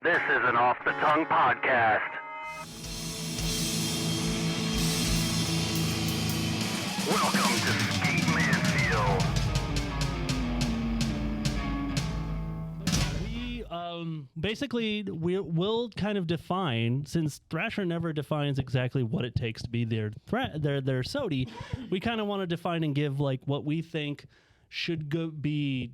This is an Off the Tongue podcast. Welcome to Skate Mansfield. We'll kind of define, since Thrasher never defines exactly what it takes to be their SOTY, we kind of want to define and give like what we think should be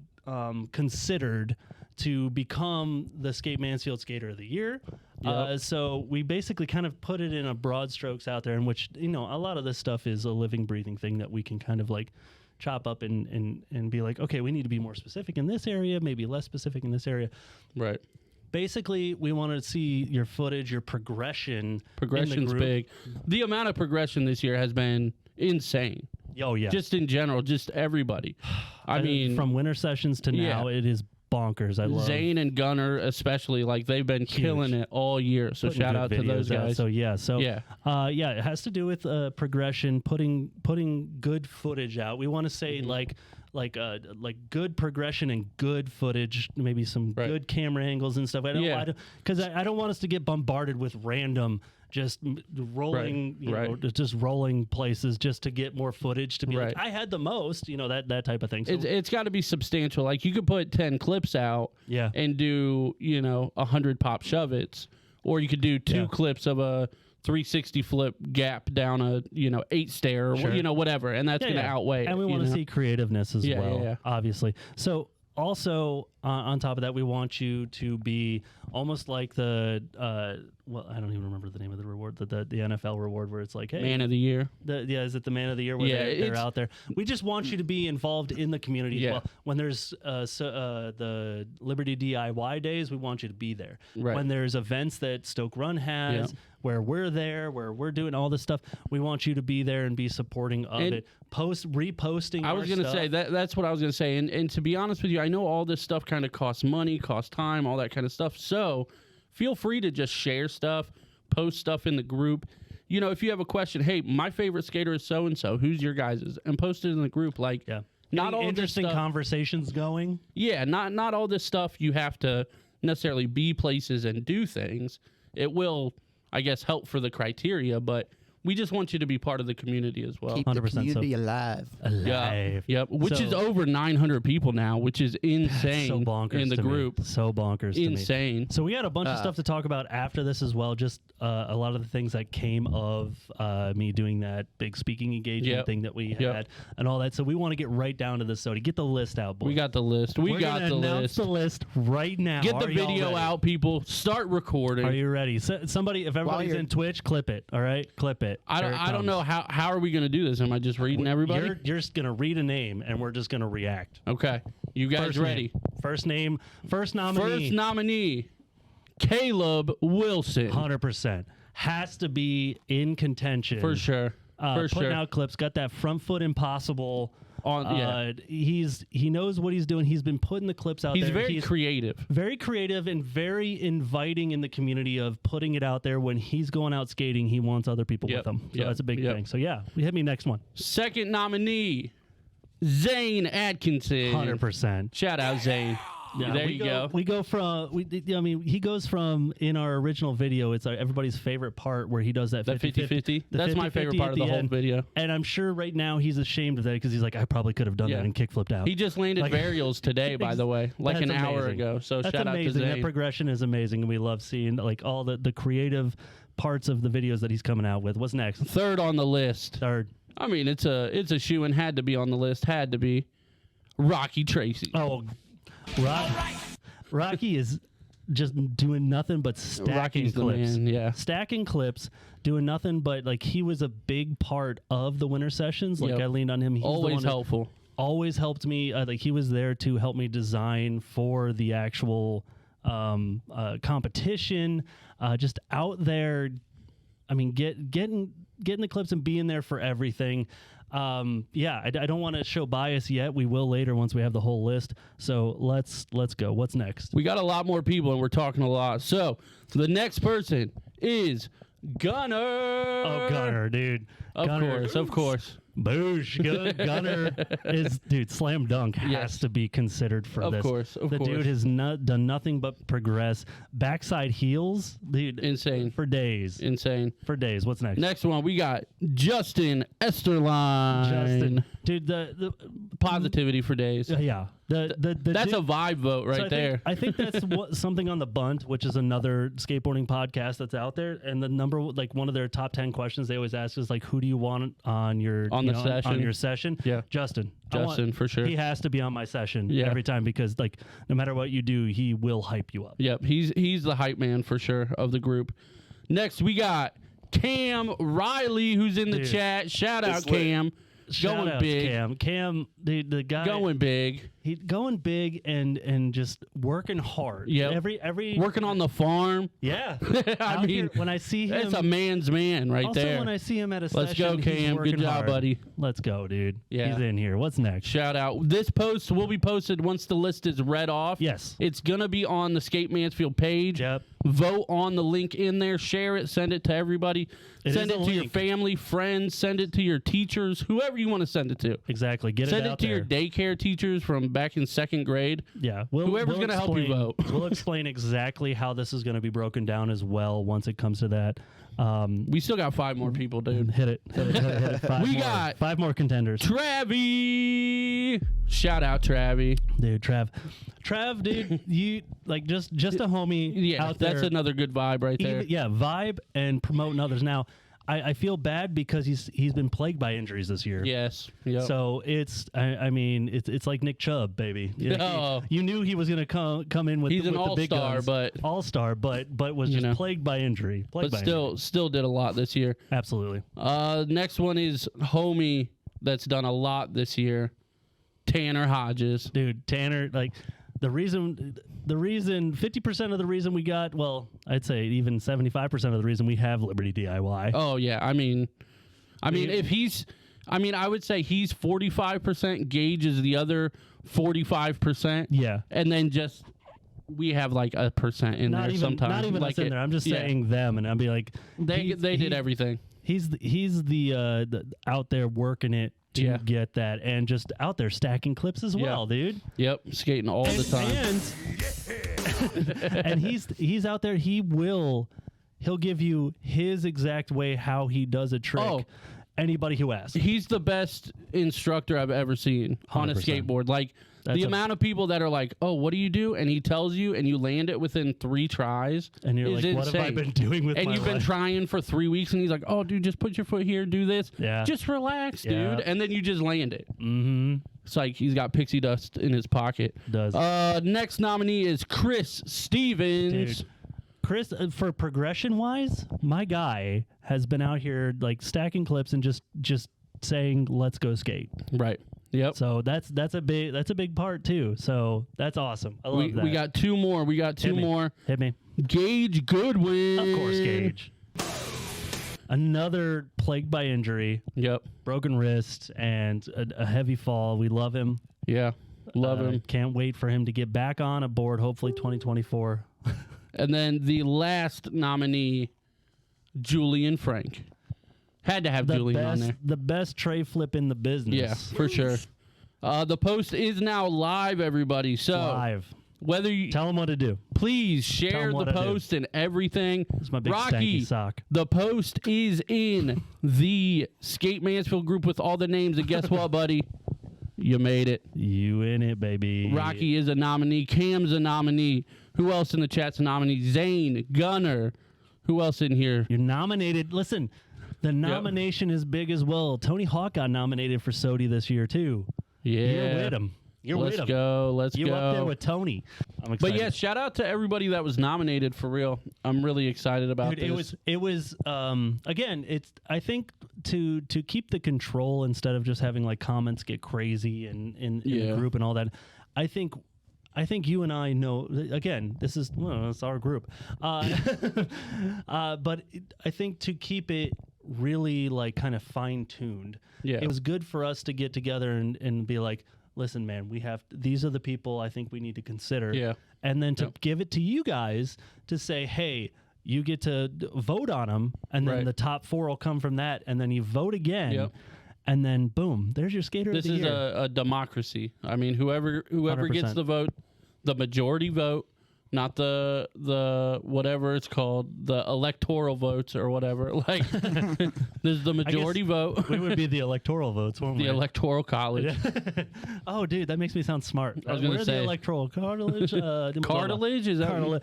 considered to become the Skate Mansfield Skater of the Year. Yep. So we basically kind of put it in a broad strokes out there, in which, you know, a lot of this stuff is a living, breathing thing that we can kind of like chop up and be like, okay, we need to be more specific in this area, maybe less specific in this area. Right. Basically, we want to see your footage, your progression. Progression's big. The amount of progression this year has been insane. Oh, yeah. Just in general, just everybody. I mean, from winter sessions to now, it is bonkers. I love Zane and Gunner, especially, like they've been killing it all year. So shout out to those guys. It has to do with progression, putting good footage out. We want to say like good progression and good footage, maybe some good camera angles and stuff. Because I don't want us to get bombarded with random just rolling, just rolling places just to get more footage to be like, I had the most, that type of thing. So it's got to be substantial. Like you could put 10 clips out and do, 100 pop shove-its, or you could do two clips of a 360 flip gap down a 8 stair, or whatever, and that's going to outweigh. And we want to see creativeness as well, obviously. So also on top of that, we want you to be almost like the I don't even remember the name of the reward, the NFL reward, where it's like, hey, Man of the Year. Is it the Man of the Year where they're out there? We just want you to be involved in the community as well. When there's the Liberty DIY days, we want you to be there. When there's events that Stoke Run has, where we're there, where we're doing all this stuff, we want you to be there and be supporting of it. Reposting. I was going to say that's what I was going to say. And to be honest with you, I know all this stuff kind of costs money, costs time, all that kind of stuff. So feel free to just share stuff, post stuff in the group. If you have a question, hey, my favorite skater is so-and-so, who's your guys's? And post it in the group. Like, not all interesting conversations going. Yeah, not all this stuff you have to necessarily be places and do things. It will, I guess, help for the criteria, but we just want you to be part of the community as well. Keep the community alive. Yep. Which is over 900 people now, which is insane. So bonkers in the group. So bonkers. Insane. To me. So we had a bunch of stuff to talk about after this as well. Just a lot of the things that came of me doing that big speaking engagement thing that we had and all that. So we want to get right down to this. So to get the list out, boys. We got the list. We're got the list. The list right now. Get the video out, people. Start recording. Are you ready? Somebody, if everybody's in Twitch, clip it. All right, clip it. I don't know how are we going to do this? Am I just reading everybody? You're just going to read a name and we're just going to react. Okay. You guys ready? First name, first nominee. First nominee, Caleb Wilson. 100%. Has to be in contention. For sure. Putting out clips, got that front foot impossible. He knows what he's doing. He's been putting the clips out there. He's very creative and very inviting in the community of putting it out there. When he's going out skating, he wants other people with him. So that's a big thing. So hit me next one. Second nominee, Zane Atkinson. 100%. Shout out Zane. Yeah, there you go. We go from, he goes from, in our original video, it's everybody's favorite part where he does that 50-50. That's my favorite part of the whole video. And I'm sure right now he's ashamed of that because he's like, I probably could have done that and kickflipped out. He just landed varials today, by the way, like an hour ago. So that's shout amazing. out to Zane. That progression is amazing, and we love seeing like all the creative parts of the videos that he's coming out with. What's next? Third on the list. Third. I mean, it's a shoe and had to be on the list. Had to be. Rocky Tracy. Oh, Rocky is just doing nothing but stacking clips. Stacking clips, doing nothing but like he was a big part of the winter sessions. Like I leaned on him. He's always helpful. Always helped me. Like he was there to help me design for the actual competition. Just out there. I mean, getting the clips and being there for everything. I don't want to show bias yet. We will later once we have the whole list. So let's go. What's next? We got a lot more people and we're talking a lot. So the next person is Gunner. Oh, Gunner, dude. Of course. Boosh. Gunner is, dude, slam dunk has to be considered for this. Of course. The dude has done nothing but progress. Backside heels, dude. Insane. For days. Insane. For days. What's next? Next one, we got Justin Esterline. Justin. Dude, the Positivity for days. yeah. The That's dude, a vibe vote right there. I think that's something on the Bunt, which is another skateboarding podcast that's out there. And the number, like one of their top 10 questions they always ask is like, who do you want on your session? On your session? Yeah. Justin. Justin, for sure. He has to be on my session Yeah. every time because like no matter what you do, he will hype you up. Yep, he's the hype man for sure of the group. Next, we got Cam Riley, who's in the Dude. chat. Shout out, It's lit. Cam. Shout Going out to big. Cam, the guy Going big. He's going big and just working hard. Yep. Every Working on the farm. yeah. I Out mean, here, when I see him, that's a man's man right also there. when I see him at a Let's session, go, Cam. he's working Good job, hard. buddy. Let's go, dude. Yeah. He's in here. What's next? Shout out. This post will be posted once the list is read off. Yes. It's going to be on the Skate Mansfield page. Yep. Vote on the link in there. Share it. Send it to everybody. Send is it a to your link. family, friends. Send it to your teachers, whoever you want to send it to. Exactly. Get Send it it out to there. your daycare teachers from back in second grade. Yeah. Whoever's gonna help you explain- vote. We'll explain exactly how this is going to be broken down as well once it comes to that. We still got 5 more people, dude. Hit it. Hit it. We got 5 more contenders. Travie. Shout out, Travie. Dude, Trav, dude, you like just a homie Yeah, out there. that's another good vibe right there. Yeah, vibe and promoting others. Now, I feel bad because he's been plagued by injuries this year. Yes. Yep. So I mean it's like Nick Chubb, baby. Oh. You knew he was gonna come in with He's the, an with the big all-star, guns. but- all-star, but was You just know. plagued by injury. but still did a lot this year. Absolutely. Next one is homie that's done a lot this year, Tanner Hodges. Dude, Tanner, like the reason 50% of the reason we got, well, I'd say even 75% of the reason we have Liberty DIY. Oh yeah, I mean, if he's, I would say he's 45%. Gage is the other 45%. Yeah. and then just we have like a percent in there sometimes. Not even like us in there. I'm just saying them, and I'd be like, they did everything. He's the out there working it to Yeah. get that, and just out there stacking clips as well, dude. Yep, skating all the time. And he's out there. He'll give you his exact way how he does a trick. Oh. Anybody who asks. He's the best instructor I've ever seen on a 100%. skateboard. Like That's the a- amount of people that are like, "Oh, what do you do?" and he tells you, and you land it within 3 tries, And you're is like, what have I insane. been doing with And my you've been life? trying for 3 weeks, and he's like, "Oh, dude, just put your foot here, do this, Yeah. just relax, Yeah. dude," and then you just land it. Mm-hmm. It's like he's got pixie dust in his pocket. Does. Next nominee is Chris Stevens. Dude. Chris, for progression wise, my guy has been out here like stacking clips and just saying, "Let's go skate." Right. Yep. So that's a big part too. So that's awesome. I love that. We got 2 more. We got 2 Hit me. more. Hit me. Gage Goodwin. Of course, Gage. Another plagued by injury, Yep. broken wrist, and a heavy fall. We love him. Yeah. Love him. Can't wait for him to get back on a board. Hopefully, 2024. And then the last nominee, Julian Frank. Had to have Julian on there. The best tray flip in the business. Yeah, for sure. The post is now live, everybody. So Live. whether you Tell him what to do. please Tell share 'em the what I do. post and everything. It's my big Rocky, stanky sock. the post is in the Skate Mansfield group with all the names. And guess what, buddy? You made it. You in it, baby. Rocky is a nominee. Cam's a nominee. Who else in the chat's a nominee? Zane, Gunner. Who else in here? You're nominated. Listen, the nomination is big as well. Tony Hawk got nominated for SOTY this year too. Yeah. You're with him. You're Let's with him. go. Let's You go. up there with Tony. I'm excited. But yeah, shout out to everybody that was nominated for real. I'm really excited about Dude, this. it was again, it's I think to keep the control instead of just having like comments get crazy and in the group and all that. I think you and I know, again, it's our group. But I think to keep it really like kind of fine tuned, it was good for us to get together and be like, listen, man, these are the people I think we need to consider. Yeah. And then to give it to you guys to say, hey, you get to vote on them, and then Right. the top 4 will come from that, and then you vote again. Yep. and then boom, there's your skater This of the is year. a democracy. I mean, whoever gets 100%. the vote, the majority vote, not the whatever it's called, the electoral votes or whatever. Like, there's the majority vote. We would be the electoral votes, won't The we? electoral college. Oh, dude, that makes me sound smart. I was gonna We're say- the electoral cartilage. Cartilage? Is that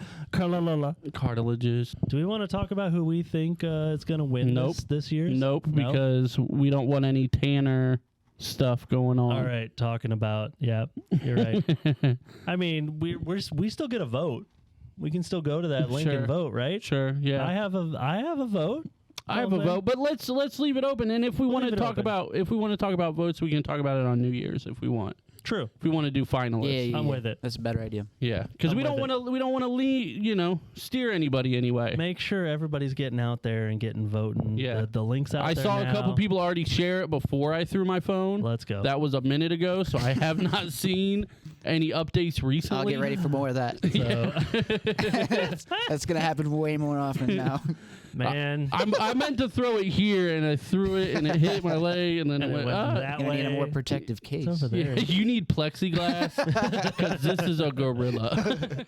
cartilages? Do we want to talk about who we think is going to win Nope. this year's? Nope, because we don't want any Tanner stuff going on. All right, talking about, yeah, you're right. I mean, we still get a vote. We can still go to that link Sure. and vote, right? Sure, yeah. I have a vote. I have a vote, but let's leave it open. And if we want to leave it talk open. about votes, we can talk about it on New Year's if we want. True. If we want to do finalists. I'm with it. That's a better idea. Yeah, because I'm we don't with want to lead, steer anybody anyway. Make sure everybody's getting out there and getting voting. Yeah. The link's out I there saw now. a couple people already share it before I threw my phone. Let's go. That was a minute ago, so I have not seen any updates recently. I'll get ready for more of that. So, That's going to happen way more often now. man. I meant to throw it here, and I threw it, and it hit my leg, and then And it it went. went Ah. that Going to need a way. more protective case. It's over there. You need plexiglass because this is a gorilla.